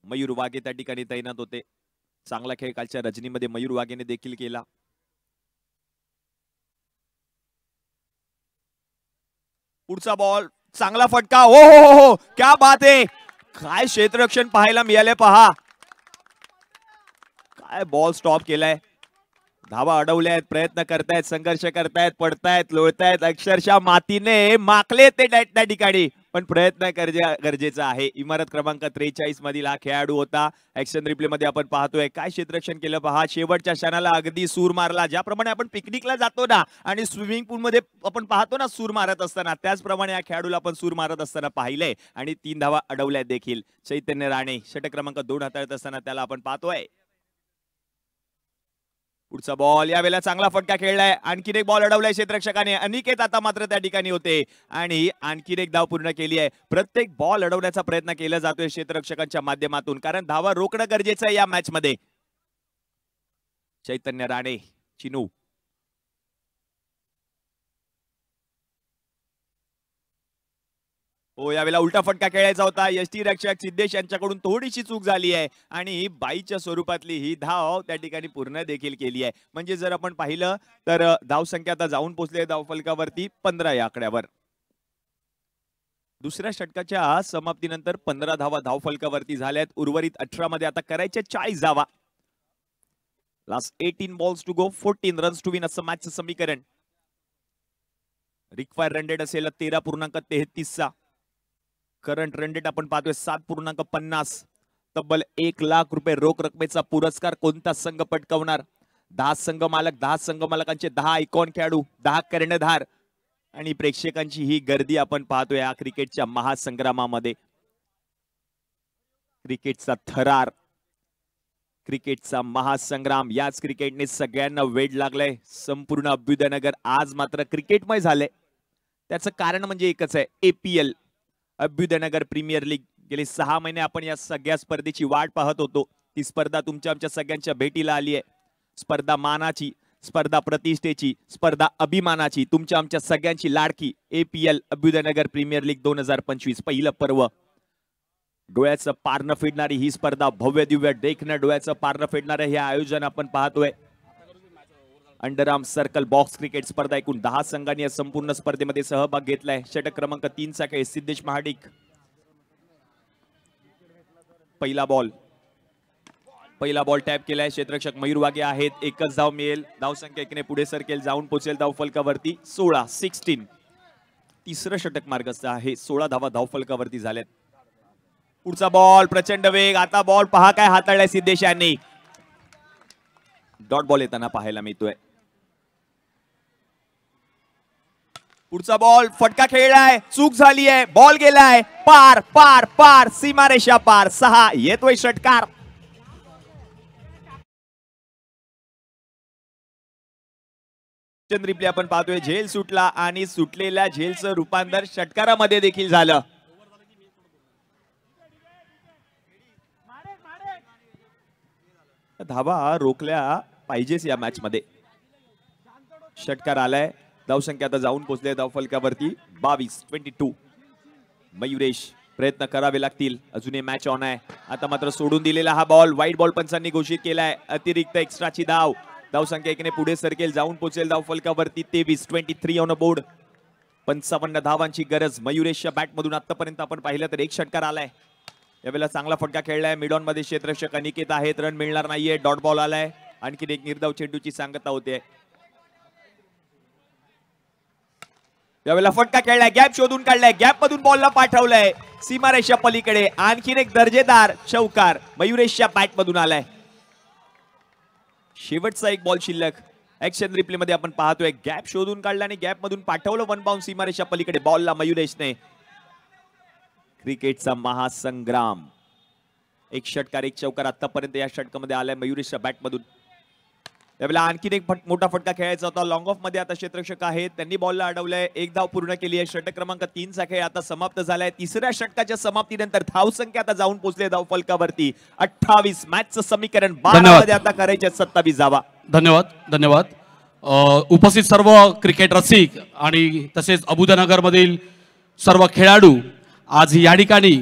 मयूर वाघे त्या ठिकाणी तैनात होते. चांगला खेळ कालच्या रजनीमध्ये मयूर वाघेने देखील केला. पुढचा बॉल चांगला फटका. हो हो हो, क्या बात आहे. काय क्षेत्ररक्षण पाहायला मिळाले पहा. काय बॉल स्टॉप केलाय. धावा अडवल्या आहेत. प्रयत्न करतायत, संघर्ष करतायत, पडतायत, लोळतायत. अक्षरशः मातीने माखले ते त्या ठिकाणी. पण प्रयत्न गरजेचा आहे. इमारत क्रमांक 43 मधील हा खेळाडू होता. ऍक्शन रिप्ले मध्ये आपण पाहतोय काय क्षेत्ररक्षण केलं पहा. शेवटच्या क्षणाला अगदी सूर मारला. ज्याप्रमाणे आपण पिकनिकला जातो ना आणि स्विमिंग पूल मध्ये आपण पाहतो ना सूर मारत असताना, त्याचप्रमाणे या खेळाडूला आपण सूर मारत असताना पाहिलंय आणि 3 धावा अडवल्या देखील. चैतन्य राणे षटक क्रमांक 2 हाताळत असताना त्याला आपण पाहतोय. पुढचा बॉल यावेळेला चांगला फटका खेळलाय. आणखीन एक बॉल अडवलाय क्षेत्ररक्षकाने. अनिकेत आता मात्र त्या ठिकाणी होते आणि आणखीन एक धाव पूर्ण केली आहे. प्रत्येक बॉल अडवण्याचा प्रयत्न केला जातोय क्षेत्ररक्षकांच्या माध्यमातून, कारण धावा रोखणं गरजेचं आहे या मॅच मध्ये. चैतन्य राणे चिनू हो यावेळेला उलटा फटका खेळायचा होता. यष्टीरक्षक सिद्धेश यांच्याकडून थोडीशी चूक झाली आहे आणि बाईच्या स्वरूपातली ही धाव त्या ठिकाणी पूर्ण देखील केली आहे. म्हणजे जर आपण पाहिलं तर धावसंख्या आता जाऊन पोहोचली धावफलकावरती 15 या आकड्यावर. दुसऱ्या षटकाच्या समाप्तीनंतर 15 धावा धावफलकावरती झाल्यात. उर्वरित 18 मध्ये आता करायच्या 40 धावा. Last 18 balls to go, 14 runs to win असं मॅचचं समीकरण. रिक्वायर रन रेट असेल 13.33 करंट रन रेट आपण पाहतोय 7.50. तब्बल 1 लाख रुपये रोख रकमेचा पुरस्कार कोणता संघ पटकावणार? 10 संघ मालक, 10 संघ मालकांचे 10 आयकॉन खेळाडू, 10 कर्णधार आणि प्रेक्षकांची ही गर्दी आपण पाहतोय या क्रिकेटच्या महासंग्रामामध्ये. क्रिकेटचा थरार, क्रिकेटचा महासंग्राम, याच क्रिकेटने सगळ्यांना वेड लागलंय. संपूर्ण अभ्युदयनगर आज मात्र क्रिकेटमय झालंय. त्याचं कारण म्हणजे एकच आहे, APL अभ्युदयनगर प्रीमियर लीग. गेले 6 महिने आपण या सगळ्या स्पर्धेची वाट पाहत होतो. ती स्पर्धा तुमच्या आमच्या सगळ्यांच्या भेटीला आली आहे. स्पर्धा मानाची, स्पर्धा प्रतिष्ठेची, स्पर्धा अभिमानाची, तुमच्या आमच्या सगळ्यांची लाडकी APL अभ्युदयनगर प्रीमियर लीग 2025 पहिलं पर्व. डोळ्याचं पारणं फेडणारी ही स्पर्धा, भव्य दिव्य देखणं डोळ्याचं पारणं फेडणारं हे आयोजन आपण पाहतोय. अंडरआर्म सर्कल बॉक्स क्रिकेट स्पर्धा. एकूण 10 संघांनी या संपूर्ण स्पर्धेमध्ये सहभाग घेतलाय. षटक क्रमांक 3 चा खेळ. सिद्धेश महाडिक पहिला बॉल टॅप केलाय. क्षेत्ररक्षक मयूर वागे आहेत. एकच धाव मिळेल. धावसंख्या 1 ने पुढे सरकेल, जाऊन पोहोचेल धावफलकावरती 16. तिसरं षटक मार्गस्थ आहे. 16 धावा धावफलकावरती झाल्यात. पुढचा बॉल प्रचंड वेग. आता बॉल पहा काय हाताळलाय सिद्धेश यांनी. डॉट बॉल येताना पाहायला मिळतोय. पुढचा बॉल फटका खेळलाय, चूक झाली आहे, बॉल गेलाय पार पार पार, सीमारेषा पार. 6 येतोय षटकार. रिप्ले आपण पाहतोय. झेल सुटला आणि सुटलेल्या झेलचं रूपांतर षटकारामध्ये देखील झालं. धावा रोखल्या पाहिजेच या मॅच मध्ये. षटकार आलाय. धावसंख्या आता जाऊन पोहोचले धावफलकावरती 22. मयुरेश प्रयत्न करावे लागतील. अजूनही मॅच ऑन आहे. आता मात्र सोडून दिलेला हा बॉल व्हाईट बॉल पंचांनी घोषित केलाय. अतिरिक्त एक्स्ट्राची धाव. धावसंख्या 1 ने पुढे सरकेल, जाऊन पोहोचेल धावफलकावरती 23 ऑन अ बोर्ड. 55 धावांची गरज मयुरेशच्या बॅटमधून. आतापर्यंत आपण पाहिलं तर एक षटकार आलाय. यावेळेला चांगला फटका खेळलाय. मिड ऑन मध्ये क्षेत्ररक्षक अनिकेत आहेत. रन मिळणार नाहीये. डॉट बॉल आलाय. आणखीन एक निर्धाव चेंडूची सांगता होते. यावेळेला फटका खेळलाय. गॅप शोधून काढलाय. गॅप मधून बॉलला पाठवलंय सीमारेषा पलीकडे. आणखीन एक दर्जेदार चौकार मयुरेशच्या बॅट मधून आलाय. शेवटचा एक बॉल शिल्लक. ऍक्शन रिप्ले मध्ये आपण पाहतोय. गॅप शोधून काढला आणि गॅप मधून पाठवलं वन बाउंड सीमारेषा पलीकडे बॉलला मयुरेशने. क्रिकेटचा महासंग्राम. एक षटकार एक चौकार आतापर्यंत या षटकामध्ये आलाय मयुरेशच्या बॅट मधून. यावेळेला आणखीन एक मोठा फटका खेळायचा होता. लॉंग ऑफ मध्ये आता क्षेत्ररक्षक आहेत. त्यांनी बॉलला अडवलंय. एक धाव पूर्ण केली आहे. षटक क्रमांक 3 चा खेळ आता समाप्त झालाय. तिसऱ्या षटकाच्या समाप्तीनंतर धावसंख्या आता जाऊन पोहोचले धावफलकावरती 28. मॅचचं समीकरण 12 मध्ये आता करायचे 27 धावा. धन्यवाद. उपस्थित सर्व क्रिकेट रसिक आणि तसेच अबुदनगर मधील सर्व खेळाडू, आज या ठिकाणी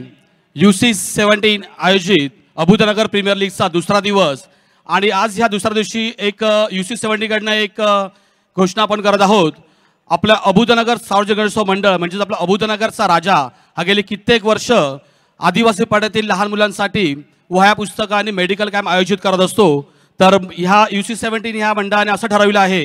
UC17 आयोजित अबुदनगर प्रीमियर लीगचा दुसरा दिवस. आणि आज ह्या दुसऱ्या दिवशी एक UC17 कडनं एक घोषणा आपण करत आहोत. आपल्या अबुदनगर सार्वजनिक गणेशोत्सव मंडळ म्हणजेच आपला अबुदनगरचा राजा हा गेली कित्येक वर्ष आदिवासी पाड्यातील लहान मुलांसाठी वह्या पुस्तकं आणि मेडिकल कॅम्प आयोजित करत असतो. तर ह्या UC17 ह्या मंडळाने असं ठरवलं आहे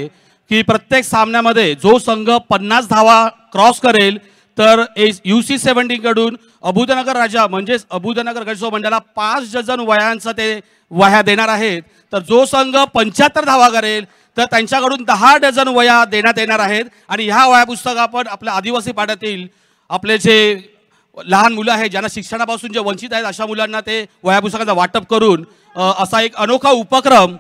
की प्रत्येक सामन्यामध्ये जो संघ 50 धावा क्रॉस करेल तर UC-17 कडून अबुदनगर राजा म्हणजेच अबुदनगर गजसो मंडळाला 5 डझन वह्यांचा ते वह्या देणार आहेत. तर जो संघ 75 धावा करेल तर त्यांच्याकडून 10 डझन वह्या देण्यात येणार आहेत. आणि ह्या वह्या पुस्तक आपण आपल्या आदिवासी पाड्यातील आपले जे लहान मुलं आहेत ज्यांना शिक्षणापासून जे वंचित आहेत अशा मुलांना ते वह्या पुस्तकांचं वाटप करून असा एक अनोखा उपक्रम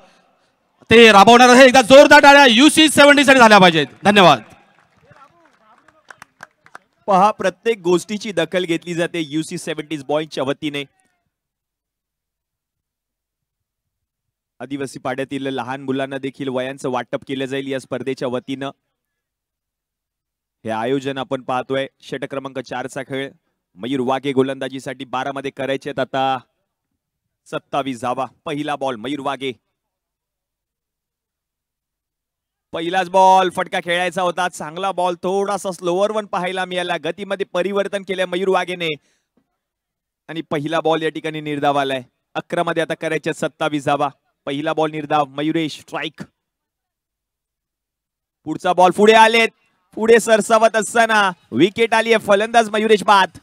ते राबवणार आहे. एकदा जोरदार टाळ्या UC-17 साठी झाल्या पाहिजेत. धन्यवाद. पहा, प्रत्येक गोष्टीची दखल घेतली जाते UC-17 बॉयजच्या वतीने. आदिवासी पाड्यातील लहान मुलांना देखील वयांचं वाटप केलं जाईल या स्पर्धेच्या वतीनं. हे आयोजन आपण पाहतोय. षटक क्रमांक 4 चा खेळ मयूर वाघे गोलंदाजीसाठी 12 मध्ये करायचे. आता 27 धावा. पहिला बॉल मयूर वाघे. पहिलाच बॉल फटका खेळायचा होता. चांगला बॉल, थोडासा स्लोअर वन पाहायला मिळाला. गतीमध्ये परिवर्तन केलं मयूर वाघेने आणि पहिला बॉल या ठिकाणी निर्धाव आलाय. 11 मध्ये आता करायचे 27 धावा. पहिला बॉल निर्धाव. मयुरेश स्ट्राईक. पुढचा बॉल पुढे आलेत. पुढे सरसावत असताना विकेट आली आहे. फलंदाज मयुरेश बाद.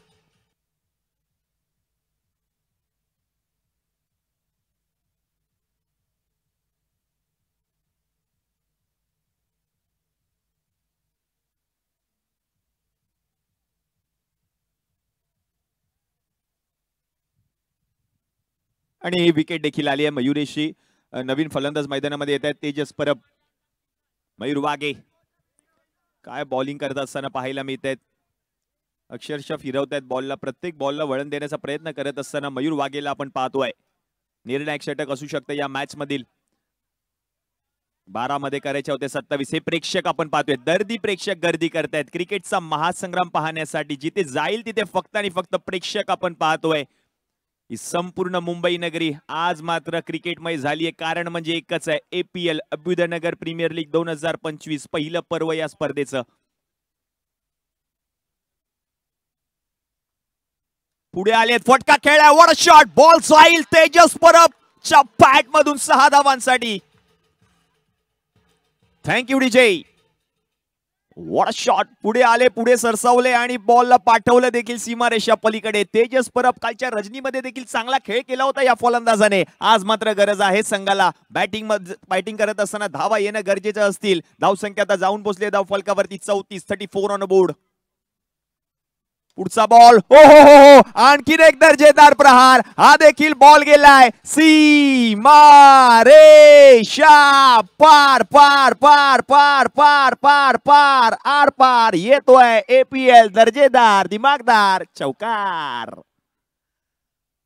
आणि विकेट देखील आली आहे मयुरेशची. नवीन फलंदाज मैदानामध्ये येत आहेत तेजस परब. मयूर वाघे काय बॉलिंग करत असताना पाहायला मिळत आहेत. अक्षरशः फिरवत आहेत बॉलला. प्रत्येक बॉलला वळण देण्याचा प्रयत्न करत असताना मयूर वाघेला आपण पाहतोय. निर्णायक षटक असू शकतं या मॅच मधील. 12 मध्ये करायचे होते 27. हे प्रेक्षक आपण पाहतोय. दर्दी प्रेक्षक गर्दी करतायत क्रिकेटचा महासंग्राम पाहण्यासाठी. जिथे जाईल तिथे फक्त आणि फक्त प्रेक्षक आपण पाहतोय. ही संपूर्ण मुंबई नगरी आज मात्र क्रिकेटमय झाली आहे. कारण म्हणजे एकच आहे, APL अबुदनगर प्रीमियर लीग 2025 पहिलं पर्व या स्पर्धेचं. पुढे आले. फटका खेळाय. What a shot. बॉल जाईल तेजस परबच्या बॅट मधून 6 धावांसाठी. Thank you DJ. What a shot. पुढे आले, पुढे सरसावले आणि बॉलला पाठवलं देखील सीमारेषा पलीकडे. तेजस परब कालच्या रजनीमध्ये देखील चांगला खेळ केला होता या फलंदाजाने. आज मात्र गरज आहे संघाला बॅटिंग करत असताना धावा येणं गरजेचं असतील. धावसंख्या आता जाऊन पोहोचली धाव फलकावरती 34 ऑन बोर्ड. पुढचा बॉल. हो हो हो हो, आणखीन एक दर्जेदार प्रहार. हा देखील बॉल गेलाय सीमारेषा पार पार पार पार पार पार पार आर पार. येतोय APL दर्जेदार दिमागदार चौकार.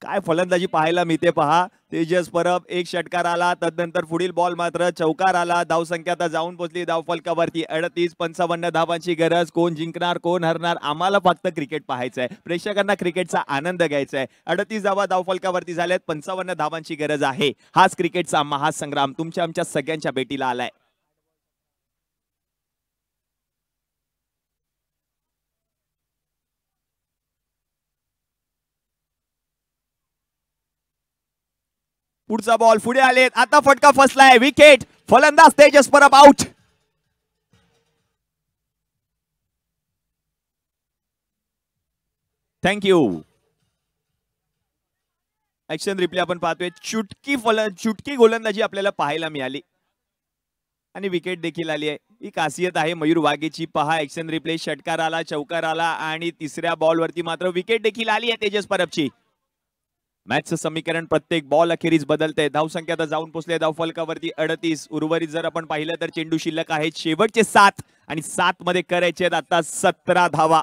काय फलंदाजी पाहायला मिळते पहा. तेजस परब एक षटकार आला, तदनंतर पुढील बॉल मात्र चौकार आला. धावसंख्या आता जाऊन पोहोचली धाव फलकावरती 38-55 धावांची गरज. कोण जिंकणार कोण हरणार आम्हाला फक्त क्रिकेट पाहायचं आहे. प्रेक्षकांना क्रिकेटचा आनंद घ्यायचा आहे. 38 धावा धाव फलकावरती झाल्यात. 55 धावांची गरज आहे. हाच क्रिकेटचा महासंग्राम तुमच्या आमच्या सगळ्यांच्या भेटीला आलाय. पुढचा बॉल पुढे आलेत. आता फटका फसलाय. विकेट. फलंदाज Tejas Parab out. Thank you. Action replay आपण पाहतोय. चुटकी गोलंदाजी आपल्याला पाहायला मिळाली आणि विकेट देखील आली आहे. ही खासियत आहे मयूर वाघेची. पहा ऍक्शन रिप्ले. षटकार आला, चौकार आला आणि तिसऱ्या बॉलवरती मात्र विकेट देखील आली आहे तेजस परबची. मॅचचं समीकरण प्रत्येक बॉल अखेरीस बदलतंय. धावसंख्या आता जाऊन पोहोचले धाव फलकावरती 38. उर्वरित जर आपण पाहिलं तर चेंडू शिल्लक आहेत शेवटचे 7 आणि 7 मध्ये करायचे आहेत आता 17 धावा.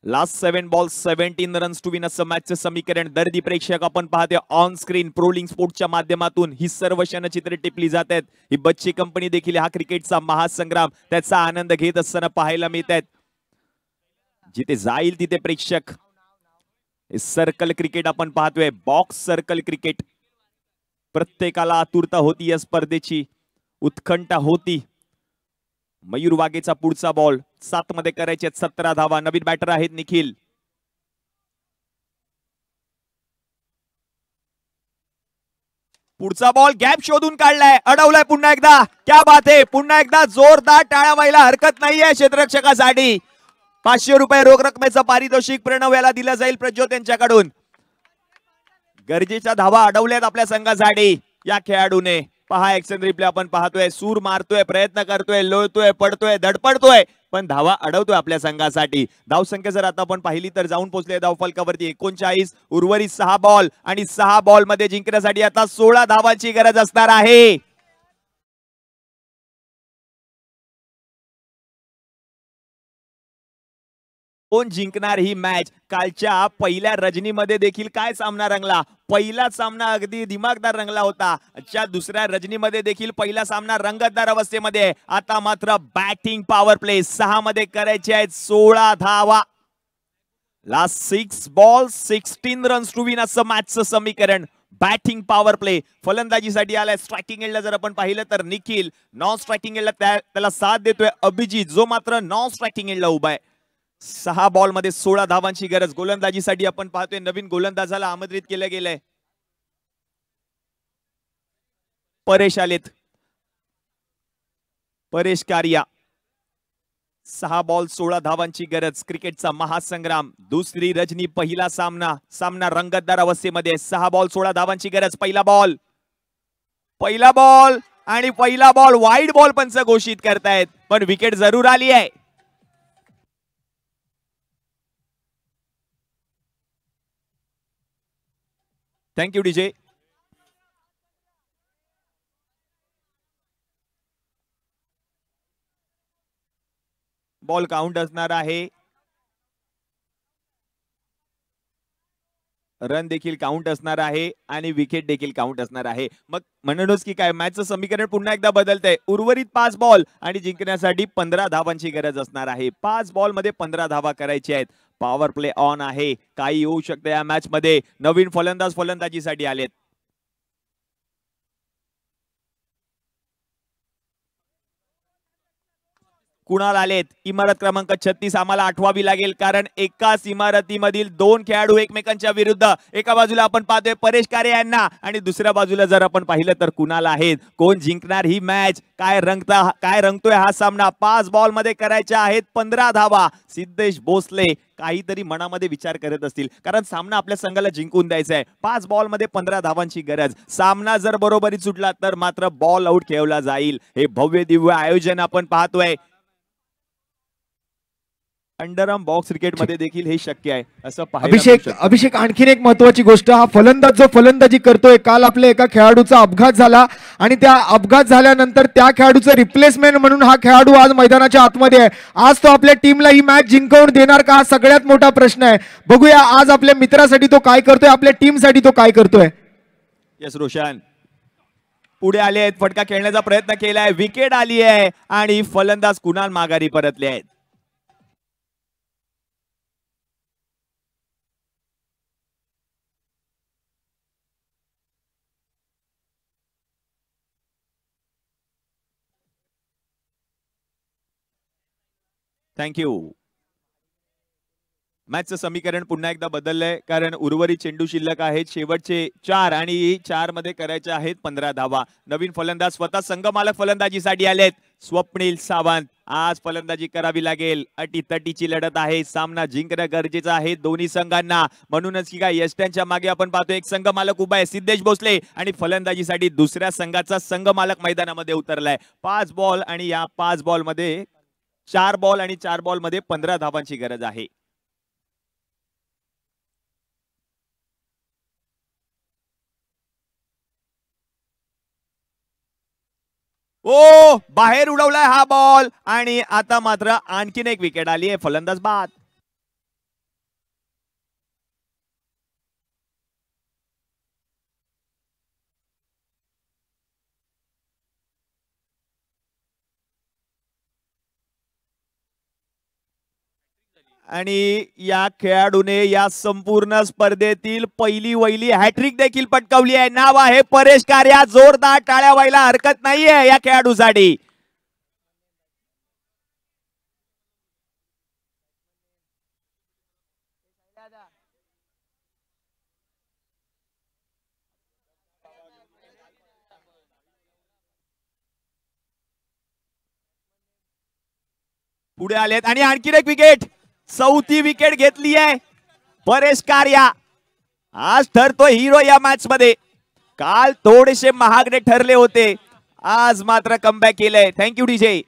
Last 7 ball 17 runs to win असं मॅचचं समीकरण. दर्दी प्रेक्षक आपण पाहते ऑन स्क्रीन प्रोलिंग स्पोर्ट्सच्या माध्यमातून ही सर्व क्षणचित्रे टिपली जात आहेत. ही बच्ची कंपनी देखील हा क्रिकेटचा महासंग्राम त्याचा आनंद घेत असताना पाहायला मिळत आहेत. जिथे जाईल तिथे प्रेक्षक. सर्कल क्रिकेट आपण पाहतोय. Box circle cricket. प्रत्येकाला आतुरता होती या स्पर्धेची, उत्कंठा होती. मयूर वाघेचा पुढचा बॉल 7 मध्ये करायचे 17 धावा. नवीन बॅटर आहेत निखिल. पुढचा बॉल गॅप शोधून काढलाय, अडवलाय पुन्हा एकदा. क्या बात आहे. पुन्हा एकदा जोरदार टाळ्या व्हायला हरकत नाहीये क्षेत्ररक्षकासाठी. ₹500 रोख रकमेचं पारितोषिक प्रणव याला दिलं जाईल प्रज्योत यांच्याकडून. गरजेच्या धावा अडवल्यात आपल्या संघासाठी या खेळाडूने. पहा एक्शन रिप्ले आपण पाहतोय, सूर मारतोय, प्रयत्न करतोय, लोळतोय, पडतोय, धडपडतोय, पण धावा अडवतोय आपल्या संघासाठी. धावसंख्या जर आता आपण पाहिली तर जाऊन पोहोचले धावफलकावरती 39. उर्वरित 6 बॉल आणि 6 बॉल मध्ये जिंकण्यासाठी आता 16 धावांची गरज असणार आहे. कोण जिंकणार ही मॅच? कालच्या पहिल्या रजनीमध्ये देखील काय सामना रंगला. पहिला सामना अगदी दिमागदार रंगला होता. आजच्या दुसऱ्या रजनीमध्ये देखील पहिला सामना रंगतदार अवस्थेमध्ये. आता मात्र बॅटिंग पॉवर प्ले 6 मध्ये करायचे आहेत 16 धावा. Last 6 ball 16 runs to win असं मॅचचं समीकरण. बॅटिंग पॉवर प्ले फलंदाजीसाठी आलाय. स्ट्रायकिंग एंडला जर आपण पाहिलं तर निखिल, नॉन स्ट्रायकिंग एंडला त्याला साथ देतोय अभिजित, जो मात्र नॉन स्ट्रायकिंग एंडला उभा आहे. 6 बॉल मध्ये 16 धावांची गरज. गोलंदाजीसाठी आपण पाहतोय नवीन गोलंदाजाला आमंत्रित केलं गेलंय. परेश आलेत, परेश कारिया. 6 बॉल 16 धावांची गरज. क्रिकेटचा महासंग्राम, दुसरी रजनी, पहिला सामना रंगतदार अवस्थेमध्ये. 6 बॉल 16 धावांची गरज. पहिला बॉल आणि पहिला बॉल वाईड बॉल पंच घोषित करतायत, पण विकेट जरूर आली आहे. Thank you DJ. बॉल काउंट असणार आहे. रन देखील काउंट असणार आहे आणि विकेट देखील काउंट असणार आहे. मग म्हणूनच की काय मॅचचं समीकरण पुन्हा एकदा बदलतंय. उर्वरित 5 बॉल आणि जिंकण्यासाठी 15 धावांची गरज असणार आहे. 5 बॉल मध्ये 15 धावा करायची आहेत. पॉवर प्ले ऑन आहे. काही होऊ शकतं या मॅच मध्ये. नवीन फलंदाज फलंदाजीसाठी आलेत. कुणाल आलेत. इमारत क्रमांक 36 आम्हाला आठवावी लागेल, कारण एकाच इमारतीमधील 2 खेळाडू एकमेकांच्या विरुद्ध. एका बाजूला आपण पाहतोय परेश कारे यांना आणि दुसऱ्या बाजूला जर आपण पाहिलं तर कुणाल आहेत. कोण जिंकणार ही मॅच? काय रंगतोय हा सामना? 5 बॉल मध्ये करायच्या आहेत 15 धावा. सिद्धेश भोसले काहीतरी मनामध्ये विचार करत असतील, कारण सामना आपल्या संघाला जिंकून द्यायचा आहे. 5 बॉल मध्ये 15 धावांची गरज. सामना जर बरोबरीत सुटला तर मात्र बॉल आउट खेळला जाईल. हे भव्य दिव्य आयोजन आपण पाहतोय. अंडरआर्म बॉक्स क्रिकेट मध्ये देखील हे शक्य आहे असं पाहायला. अभिषेक आणखीन एक महत्वाची गोष्ट, हा फलंदाज जो फलंदाजी करतोय, काल आपल्या एका खेळाडूचा अपघात झाला आणि त्या अपघात झाल्यानंतर त्या खेळाडूचं रिप्लेसमेंट म्हणून हा खेळाडू आज मैदानाच्या आतमध्ये आहे. आज तो आपल्या टीमला ही मॅच जिंकवून देणार का, हा सगळ्यात मोठा प्रश्न आहे. बघूया आज आपल्या मित्रासाठी तो काय करतोय, आपल्या टीमसाठी तो काय करतोय. यस रोशन पुढे आले आहेत, फटका खेळण्याचा प्रयत्न केलाय, विकेट आली आहे आणि फलंदाज कुणाल माघारी परतले आहेत. थँक्यू. मॅचचं समीकरण पुन्हा एकदा बदललंय, कारण उर्वरित चेंडू शिल्लक आहेत शेवटचे 4 आणि 4 मध्ये करायचे आहेत 15 धावा. नवीन फलंदाज स्वतः संघमालक फलंदाजीसाठी आलेत. स्वप्नील सावंत. आज फलंदाजी करावी लागेल. अटीतटीची लढत आहे. सामना जिंकणं गरजेचं आहे दोन्ही संघांना. म्हणूनच की काय यष्ट्यांच्या मागे आपण पाहतो एक संघमालक उभा आहे सिद्धेश भोसले, आणि फलंदाजीसाठी दुसऱ्या संघाचा संघमालक मैदानामध्ये उतरलाय. 5 बॉल आणि या 5 बॉल मध्ये 4 बॉल आणि 4 बॉल मध्ये 15 धावांची गरज आहे. ओ बाहेर उडवलाय हा बॉल आणि आता मात्र आणखीन एक विकेट आली आहे. फलंदाज बाद. आणि या खेळाडूने या संपूर्ण स्पर्धेतील पहिली वहिली हॅट्रिक देखील पटकावली आहे. नाव आहे परेश कारिया. जोरदार टाळ्या व्हायला हरकत नाहीये या खेळाडूसाठी. पुढे आलेत आणि आणखीन एक विकेट. चौथी विकेट घेतली आहे परेश कार्या. आज ठरतोय हिरो या मॅच मध्ये. काल थोडेसे महागडे ठरले होते, आज मात्र कमबॅक केलंय. Thank you DJ.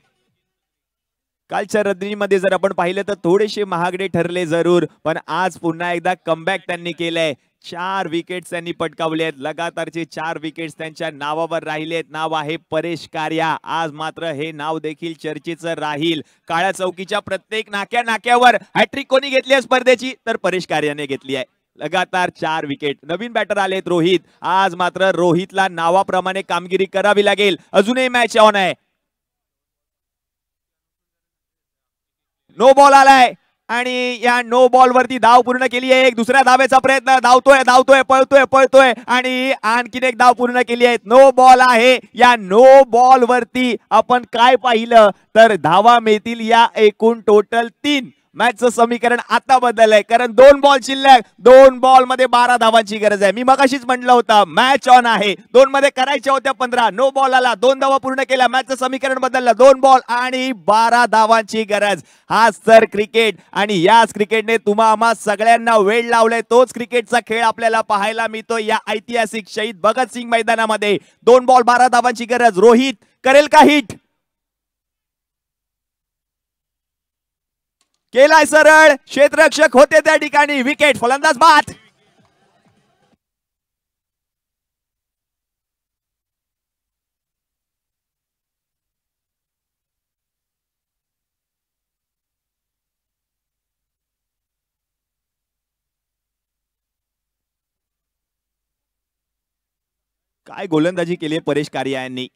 कालच्या रजनीमध्ये जर आपण पाहिलं तर थोडेसे महागडे ठरले जरूर, पण आज पुन्हा एकदा कमबॅक त्यांनी केलंय. 4 विकेट्स त्यांनी पटकावले आहेत. लगातारचे 4 विकेट्स त्यांच्या नावावर राहिलेत. नाव आहे परेश कार्या. आज मात्र हे नाव देखील चर्चेचं राहील. काळ्या चौकीच्या प्रत्येक नाक्यावर हॅट्रिक कोणी घेतली आहे स्पर्धेची, तर परेश कार्याने घेतली आहे. लगातार 4 विकेट. नवीन बॅटर आलेत रोहित. आज मात्र रोहितला नावाप्रमाणे कामगिरी करावी लागेल. अजूनही मॅच ऑन आहे. नो बॉल आलाय आणि या नो बॉल वरती धाव पूर्ण केली आहे. एक दुसऱ्या धावेचा प्रयत्न. धावतोय पळतोय आणि आणखीन एक धाव पूर्ण केली आहे. नो बॉल आहे. या नो बॉल वरती आपण काय पाहिलं तर धावा मिळतील या एकूण टोटल 3. मॅचचं समीकरण आता बदललंय, कारण 2 बॉल शिल्लक. 2 बॉल मध्ये 12 धावांची गरज आहे. मी मगाशीच म्हटलं होतं मॅच ऑन आहे. 2 मध्ये करायच्या होत्या 15. नो बॉल आला, 2 धावा पूर्ण केल्या. मॅचचं समीकरण बदललं. 2 बॉल आणि 12 धावांची गरज. हाच तर क्रिकेट आणि याच क्रिकेटने तुम्हा आम्हा सगळ्यांना वेळ लावलाय. तोच क्रिकेटचा खेळ आपल्याला पाहायला मिळतो या ऐतिहासिक शहीद भगतसिंग मैदानामध्ये. 2 बॉल 12 धावांची गरज. रोहित करेल का हिट? केलाय सरळ. क्षेत्ररक्षक होते त्या ठिकाणी. विकेट. फलंदाज बाद. काय गोलंदाजी केली परेश कार्या यांनी.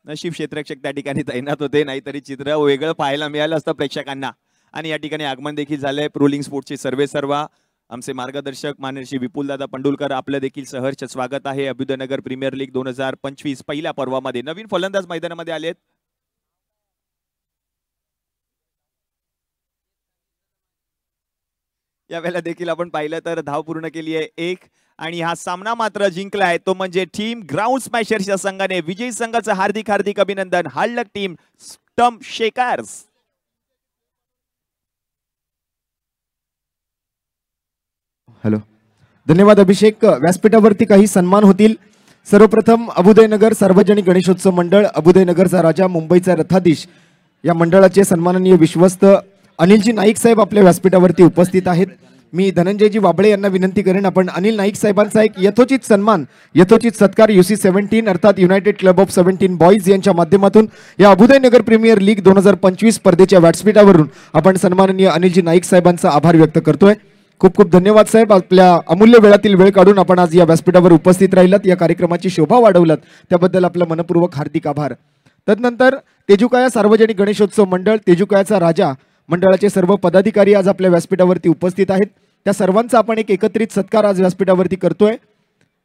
नशीब क्षेत्ररक्षक त्या ठिकाणी तैनात होते, नाहीतरी चित्र वेगळं पाहायला मिळालं असतं प्रेक्षकांना. आणि या ठिकाणी आगमन देखील झालंय प्रोलिंग स्पोर्ट्सचे सर्वेसर्वा आमचे मार्गदर्शक माननीय श्री विपुलदादा पंडुलकर. आपलं देखील सहर्ष स्वागत आहे अभ्युदयनगर प्रीमियर लीग 2025 पहिल्या पर्वामध्ये. नवीन फलंदाज मैदानामध्ये आलेत. यावेळेला देखील आपण पाहिलं तर धाव पूर्ण केली आहे 1 आणि हा सामना मात्र जिंकला आहे तो म्हणजे टीम ग्राउंड स्मॅशर्सच्या संघाने. विजयी संघाचं हार्दिक हार्दिक अभिनंदन. Hard team stump shakers. Hello, धन्यवाद अभिषेक. व्यासपीठावरती काही सन्मान होतील. सर्वप्रथम अभुदयनगर सार्वजनिक गणेशोत्सव मंडळ, अभुदयनगरचा राजा, मुंबईचा रथाधीश या मंडळाचे सन्माननीय विश्वस्त अनिलजी नाईक साहेब आपल्या व्यासपीठावरती उपस्थित आहेत. मी धनंजयजी वाबळे यांना विनंती करेन आपण अनिल नाईक साहेबांचा एक यथोचित सन्मान, यथोचित सत्कार UC17 अर्थात युनायटेड क्लब ऑफ 17 बॉईज यांच्या माध्यमातून या अभुदयनगर प्रीमियर लीग 2025 स्पर्धेच्या व्यासपीठावरून आपण सन्माननीय अनिलजी नाईक साहेबांचा आभार व्यक्त करतोय. खूप खूप धन्यवाद साहेब. आपल्या अमूल्य वेळातील वेळ काढून आपण आज या व्यासपीठावर उपस्थित राहिलात, या कार्यक्रमाची शोभा वाढवलात, त्याबद्दल आपलं मनपूर्वक हार्दिक आभार. तदनंतर तेजुकाया सार्वजनिक गणेशोत्सव मंडळ, तेजुकायाचा राजा मंडळाचे सर्व पदाधिकारी आज आपल्या व्यासपीठावरती उपस्थित आहेत. त्या सर्वांचा आपण एक एकत्रित सत्कार आज व्यासपीठावरती करतोय.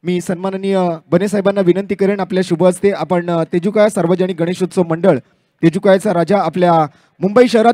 मी सन्माननीय बने साहेबांना विनंती करेन आपल्या शुभ हस्ते आपण तेजुकाया सार्वजनिक गणेशोत्सव मंडळ, तेजुकायाचा राजा आपल्या मुंबई शहरात